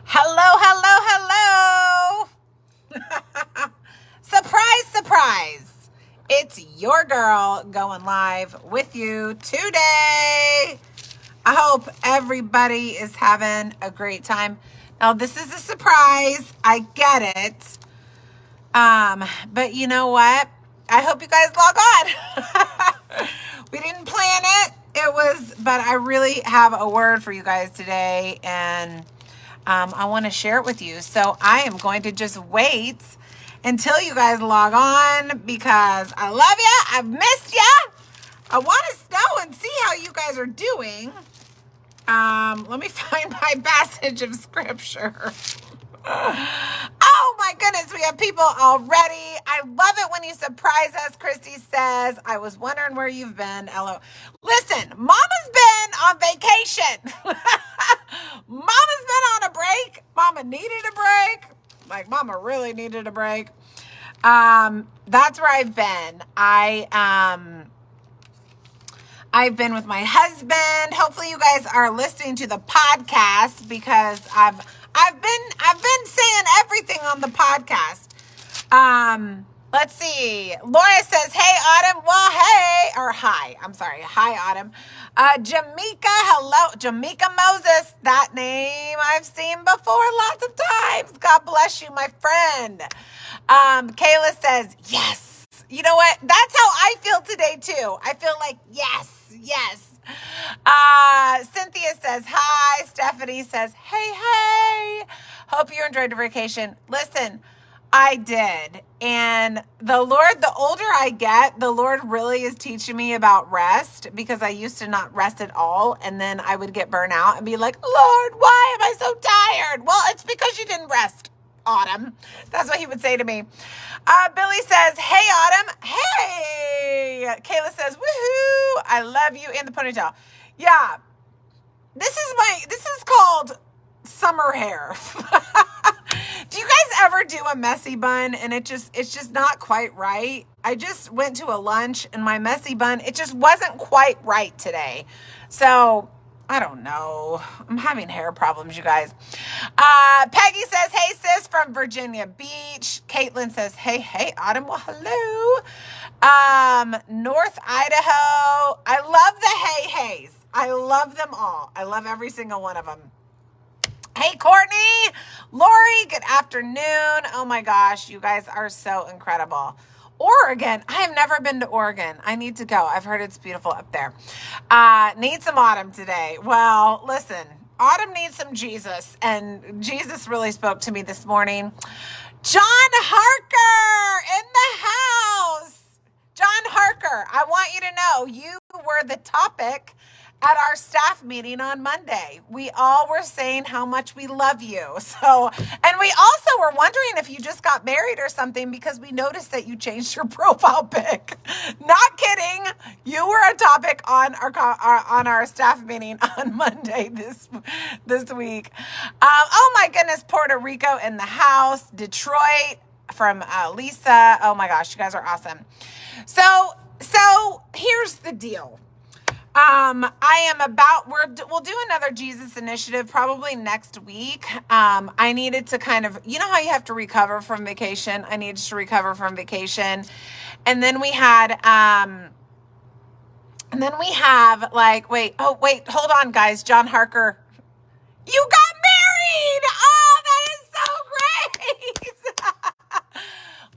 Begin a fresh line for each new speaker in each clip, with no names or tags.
Hello, hello, hello. Surprise, surprise. It's your girl going live with you today. I hope everybody is having a great time. Now, this is a surprise. I get it. But you know what? I hope you guys log on. We didn't plan it. But I really have a word for you guys today, and I want to share it with you. So I am going to just wait until you guys log on because I love you. I've missed you. I want to know and see how you guys are doing. Let me find my passage of scripture. Oh my goodness, we have people already. I love it when you surprise us. Christy says, I was wondering where you've been. LO. Listen, Mama's been on vacation. Mama's been on a break. Mama needed a break. Like, Mama really needed a break. That's where I've been. I've been with my husband. Hopefully you guys are listening to the podcast because I've been saying everything on the podcast. Let's see. Laura says, "Hey Autumn." Well, hey, or hi. I'm sorry. Hi Autumn. Jamaica, hello. Jamaica Moses. That name I've seen before lots of times. God bless you, my friend. Kayla says, "Yes." You know what? That's how I feel today too. I feel like yes. Cynthia says hi. Stephanie says, hey. Hope you enjoyed your vacation. Listen, I did. And the older I get, the Lord really is teaching me about rest, because I used to not rest at all. And then I would get burnt out and be like, Lord, why am I so tired? Well, it's because you didn't rest, Autumn. That's what he would say to me. Billy says, hey, Autumn. Hey. Kayla says, woohoo. I love you in the ponytail. Yeah. This is called summer hair. Do you guys ever do a messy bun and it's just not quite right? I just went to a lunch and my messy bun, it just wasn't quite right today. So I don't know. I'm having hair problems, you guys. Peggy says, hey, sis, from Virginia Beach. Caitlin says, hey, Autumn. Well, hello. North Idaho. I love the hey-hays. I love them all. I love every single one of them. Hey, Courtney. Lori, good afternoon. Oh, my gosh. You guys are so incredible. Oregon. I have never been to Oregon. I need to go. I've heard it's beautiful up there. Need some Autumn today. Well, listen, Autumn needs some Jesus, and Jesus really spoke to me this morning. John Harker in the house. John Harker, I want you to know you were the topic at our staff meeting on Monday. We all were saying how much we love you. And we also were wondering if you just got married or something, because we noticed that you changed your profile pic. Not kidding. You were a topic on our staff meeting on Monday this week. Oh my goodness, Puerto Rico in the house, Detroit from Lisa. Oh my gosh, you guys are awesome. So here's the deal. We'll do another Jesus initiative probably next week. I needed to kind of, you know how you have to recover from vacation? I needed to recover from vacation. And then we have hold on guys. John Harker, you got married. Oh, that is so great.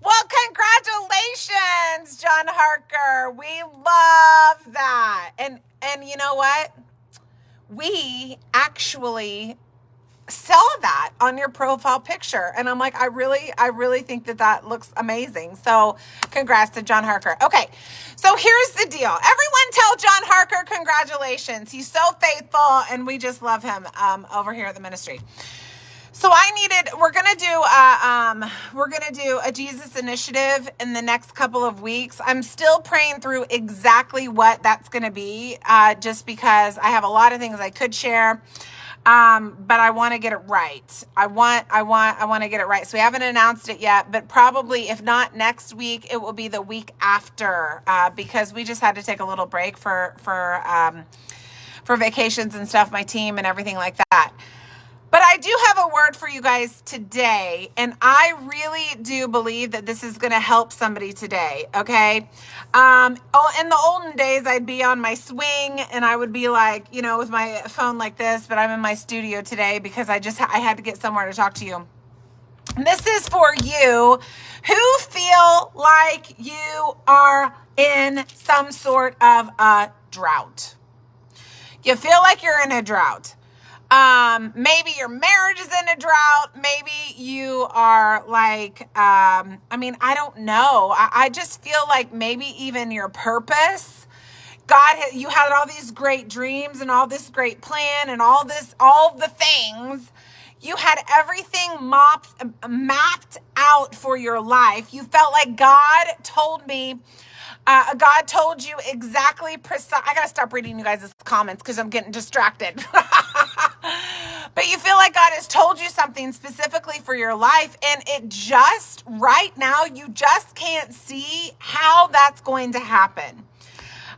Well, congratulations, John Harker. We love that. And you know what? We actually saw that on your profile picture. And I'm like, I really think that looks amazing. So congrats to John Harker. Okay. So here's the deal. Everyone tell John Harker congratulations. He's so faithful and we just love him over here at the ministry. So we're going to do a Jesus initiative in the next couple of weeks. I'm still praying through exactly what that's going to be, just because I have a lot of things I could share. But I want to get it right. I want to get it right. So we haven't announced it yet, but probably if not next week, it will be the week after, because we just had to take a little break for vacations and stuff, my team and everything like that. But I do have a word for you guys today, and I really do believe that this is going to help somebody today, okay? In the olden days, I'd be on my swing, and I would be like, with my phone like this, but I'm in my studio today because I had to get somewhere to talk to you. And this is for you who feel like you are in some sort of a drought. You feel like you're in a drought. Maybe your marriage is in a drought. Maybe you are like, I don't know. I just feel like maybe even your purpose, you had all these great dreams and all this great plan and all the things. You had everything mapped out for your life. You felt like God told you exactly precise. I got to stop reading you guys' comments because I'm getting distracted. But you feel like God has told you something specifically for your life, and it just, right now, you just can't see how that's going to happen.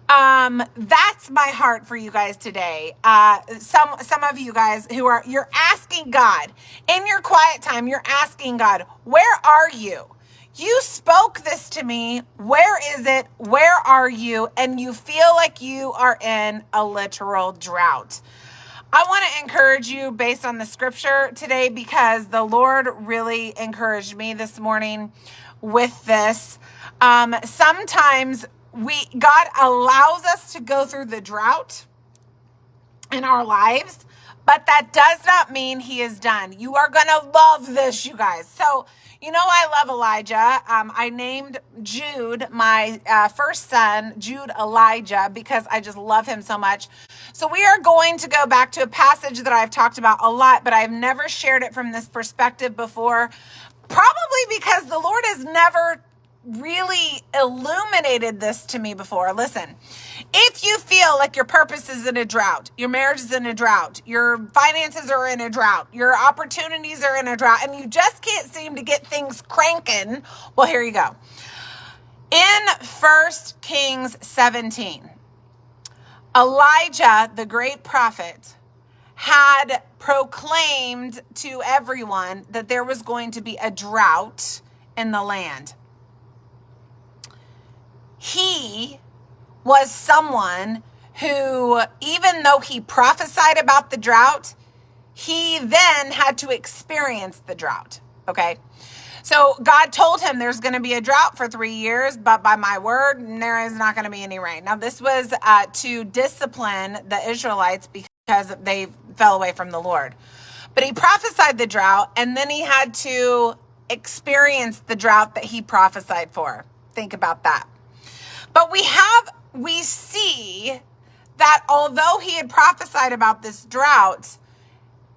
That's my heart for you guys today. Some of you guys you're asking God in your quiet time, you're asking God, where are you? You spoke this to me. Where is it? Where are you? And you feel like you are in a literal drought. I want to encourage you based on the scripture today because the Lord really encouraged me this morning with this. Sometimes God allows us to go through the drought in our lives, but that does not mean he is done. You are going to love this, you guys. So, I love Elijah. I named Jude, my first son, Jude Elijah, because I just love him so much. So we are going to go back to a passage that I've talked about a lot, but I've never shared it from this perspective before, probably because the Lord has never really illuminated this to me before. Listen, if you feel like your purpose is in a drought, your marriage is in a drought, your finances are in a drought, your opportunities are in a drought, and you just can't seem to get things cranking, well, here you go. In 1 Kings 17, Elijah, the great prophet, had proclaimed to everyone that there was going to be a drought in the land. He was someone who, even though he prophesied about the drought, he then had to experience the drought. Okay. So God told him there's going to be a drought for 3 years, but by my word, there is not going to be any rain. Now, this was to discipline the Israelites because they fell away from the Lord. But he prophesied the drought, and then he had to experience the drought that he prophesied for. Think about that. But we see that although he had prophesied about this drought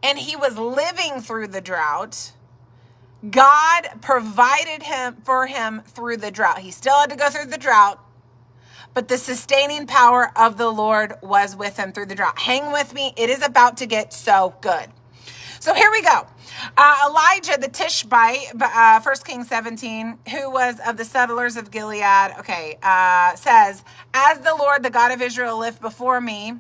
and he was living through the drought, God provided for him through the drought. He still had to go through the drought, but the sustaining power of the Lord was with him through the drought. Hang with me. It is about to get so good. So here we go. Elijah the Tishbite, 1 Kings 17, who was of the settlers of Gilead, says, as the Lord, the God of Israel, lived before me,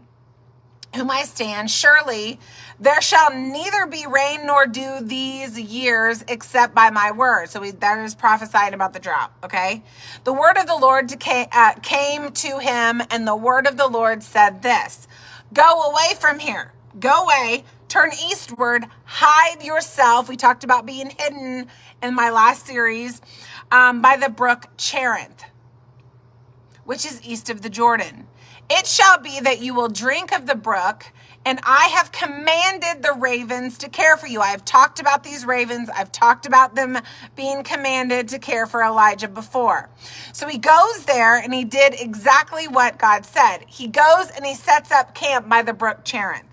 whom I stand, surely there shall neither be rain nor dew these years except by my word. So that is prophesying about the drought, okay? The word of the Lord came to him, and the word of the Lord said this, go away from here, go away, turn eastward, hide yourself. We talked about being hidden in my last series by the brook Cherith, which is east of the Jordan. It shall be that you will drink of the brook, and I have commanded the ravens to care for you. I have talked about these ravens. I've talked about them being commanded to care for Elijah before. So he goes there and he did exactly what God said. He goes and he sets up camp by the brook Cherith.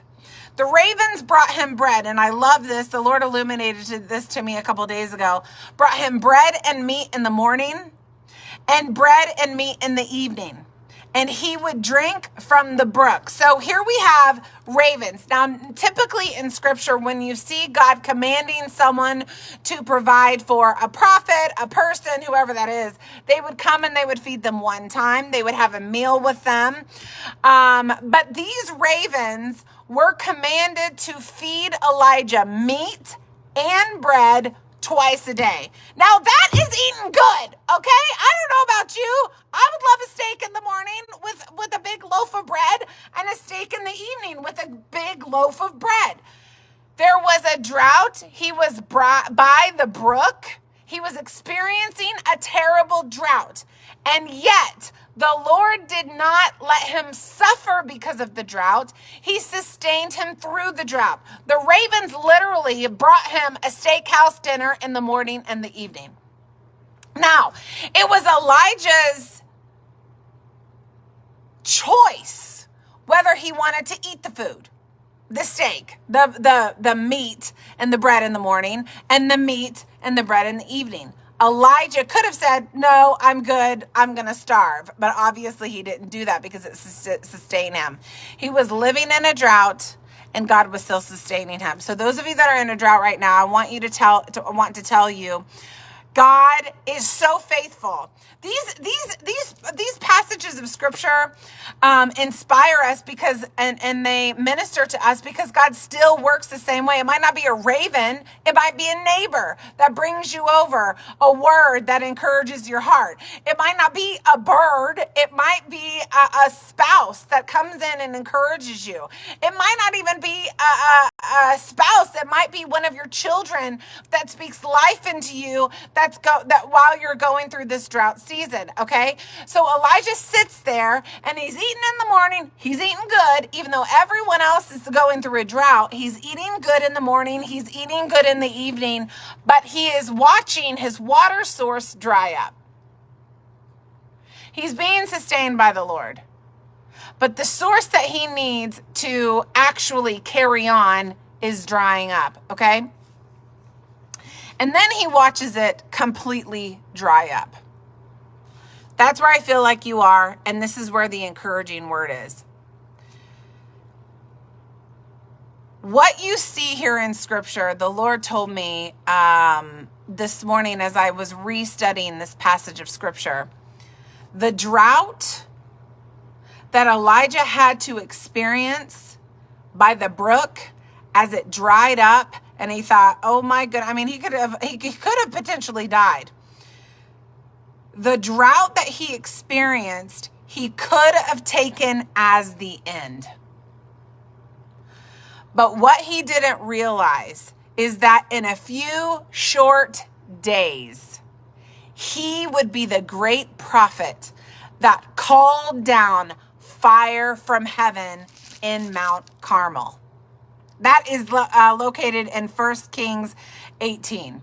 The ravens brought him bread, and I love this. The Lord illuminated this to me a couple days ago. Brought him bread and meat in the morning and bread and meat in the evening. And he would drink from the brook. So here we have ravens. Now, typically in scripture, when you see God commanding someone to provide for a prophet, a person, whoever that is, they would come and they would feed them one time. They would have a meal with them. But these ravens were commanded to feed Elijah meat and bread twice a day. Now that is eating good, okay? I don't know about you. I would love a steak in the morning with a big loaf of bread, and a steak in the evening with a big loaf of bread. There was a drought. He was by the brook. He was experiencing a terrible drought. And yet, the Lord did not let him suffer because of the drought. He sustained him through the drought. The ravens literally brought him a steakhouse dinner in the morning and the evening. Now, it was Elijah's choice whether he wanted to eat the food. The steak, the meat and the bread in the morning, and the meat and the bread in the evening. Elijah could have said, no, I'm good, I'm going to starve. But obviously he didn't do that because it sustained him. He was living in a drought, and God was still sustaining him. So those of you that are in a drought right now, I want to tell you, God is so faithful. These passages of scripture inspire us because and they minister to us because God still works the same way. It might not be a raven, it might be a neighbor that brings you over a word that encourages your heart. It might not be a bird, it might be a spouse that comes in and encourages you. It might not even be a spouse, it might be one of your children that speaks life into you that while you're going through this drought season, okay? So Elijah sits there and he's eating in the morning, he's eating good, even though everyone else is going through a drought. He's eating good in the morning, he's eating good in the evening, but he is watching his water source dry up. He's being sustained by the Lord. But the source that he needs to actually carry on is drying up, okay? And then he watches it completely dry up. That's where I feel like you are, and this is where the encouraging word is. What you see here in scripture, the Lord told me this morning as I was restudying this passage of scripture, the drought that Elijah had to experience by the brook as it dried up, and he thought, oh my goodness, I mean, he could have potentially died. The drought that he experienced, he could have taken as the end. But what he didn't realize is that in a few short days, he would be the great prophet that called down fire from heaven in Mount Carmel. That is located in 1 Kings 18.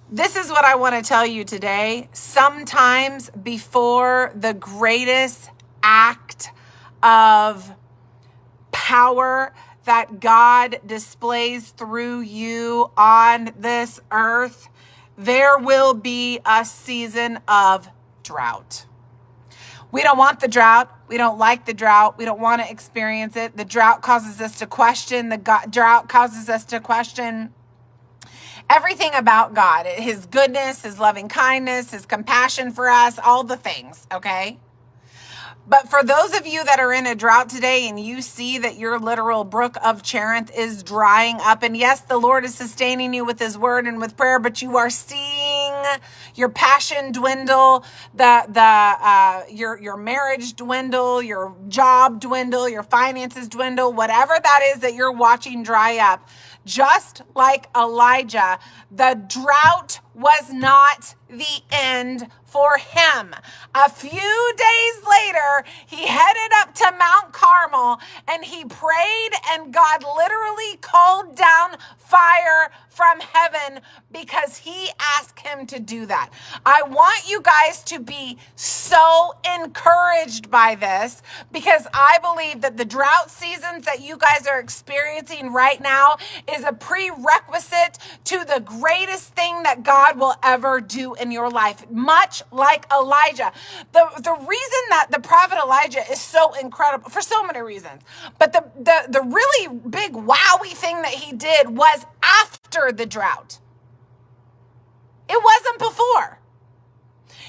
This is what I want to tell you today. Sometimes before the greatest act of power that God displays through you on this earth, there will be a season of drought. We don't want the drought. We don't like the drought. We don't want to experience it. The drought causes us to question. Drought causes us to question everything about God, his goodness, his loving kindness, his compassion for us, all the things, okay? But for those of you that are in a drought today and you see that your literal brook of Cherith is drying up, and yes, the Lord is sustaining you with his word and with prayer, but you are seeing your passion dwindle, your marriage dwindle, your job dwindle, your finances dwindle, whatever that is that you're watching dry up. Just like Elijah, the drought was not the end for him. A few days later, he headed up to Mount Carmel and he prayed, and God literally called down fire from heaven because he asked him to do that. I want you guys to be so encouraged by this because I believe that the drought seasons that you guys are experiencing right now is a prerequisite to the greatest thing that God will ever do in your life. Much like Elijah. The reason that the prophet Elijah is so incredible, for so many reasons, but the really big wowie thing that he did was after the drought. It wasn't before.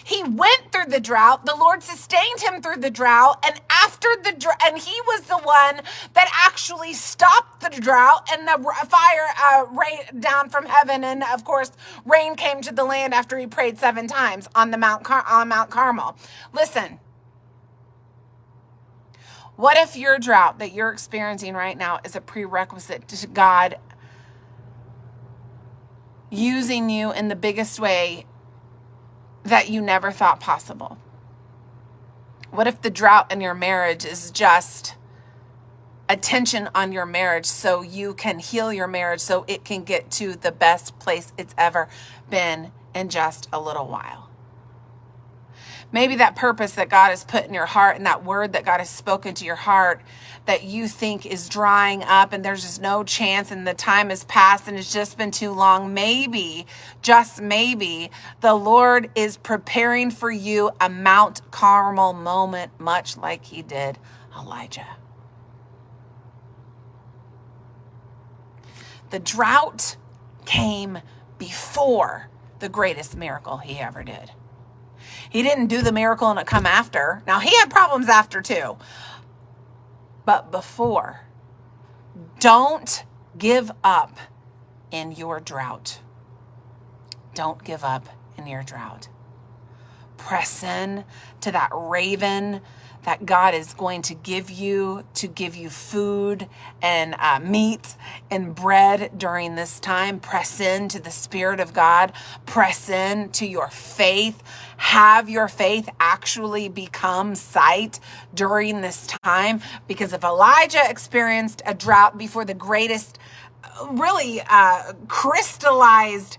He went through the drought. The Lord sustained him through the drought. And after the drought, and he was the one that actually stopped the drought, and the fire rained down from heaven. And of course, rain came to the land after he prayed 7 times on Mount Carmel. Listen, what if your drought that you're experiencing right now is a prerequisite to God using you in the biggest way that you never thought possible? What if the drought in your marriage is just a tension on your marriage so you can heal your marriage so it can get to the best place it's ever been in just a little while? Maybe that purpose that God has put in your heart and that word that God has spoken to your heart that you think is drying up and there's just no chance and the time has passed and it's just been too long. Maybe, just maybe, the Lord is preparing for you a Mount Carmel moment, much like he did Elijah. The drought came before the greatest miracle he ever did. He didn't do the miracle and it come after. Now, he had problems after too. But before, don't give up in your drought. Don't give up in your drought. Press in to that raven that God is going to give you food and meat and bread during this time. Press in to the Spirit of God. Press in to your faith. Have your faith actually become sight during this time. Because if Elijah experienced a drought before the greatest, really crystallized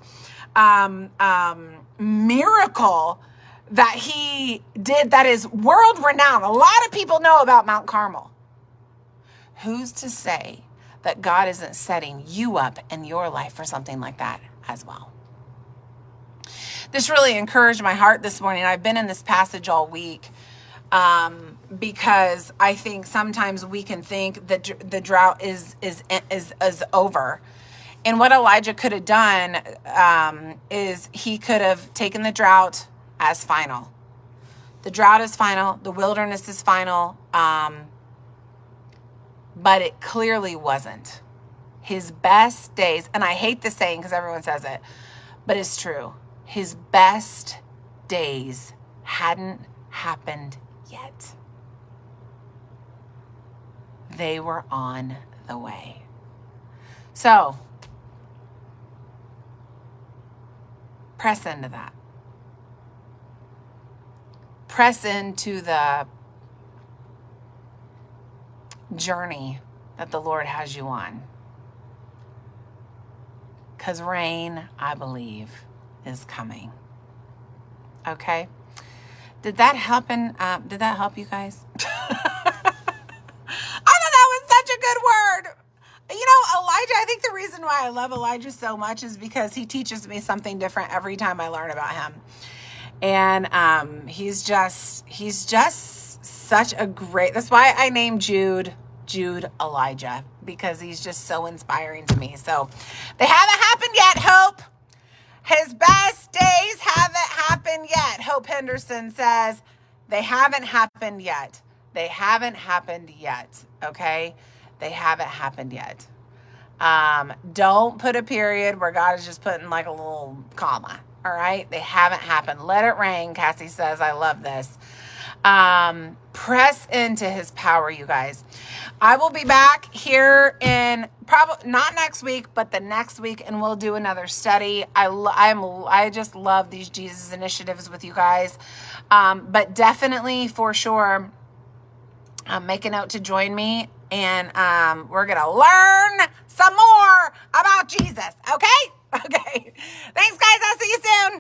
miracle that he did, that is world renowned. A lot of people know about Mount Carmel. Who's to say that God isn't setting you up in your life for something like that as well? This really encouraged my heart this morning. I've been in this passage all week because I think sometimes we can think that the drought is over. And what Elijah could have done is he could have taken the drought as final. The drought is final. The wilderness is final. But it clearly wasn't. His best days, and I hate this saying because everyone says it, but it's true. His best days hadn't happened yet. They were on the way. So, press into that. Press into the journey that the Lord has you on. Because rain, I believe, is coming. Okay? Did that happen? Did that help you guys? I thought that was such a good word. You know, Elijah, I think the reason why I love Elijah so much is because he teaches me something different every time I learn about him. And he's just such a great, that's why I named Jude Elijah, because he's just so inspiring to me. So they haven't happened yet, Hope. His best days haven't happened yet. Hope Henderson says they haven't happened yet. They haven't happened yet. Okay. They haven't happened yet. Don't put a period where God is just putting like a little comma. All right. They haven't happened. Let it rain. Cassie says, I love this. Press into his power, you guys. I will be back here in probably not next week, but the next week, and we'll do another study. I just love these Jesus initiatives with you guys. But definitely for sure, make a note to join me, and we're going to learn some more about Jesus. Okay. Okay. Thanks, guys. I'll see you soon.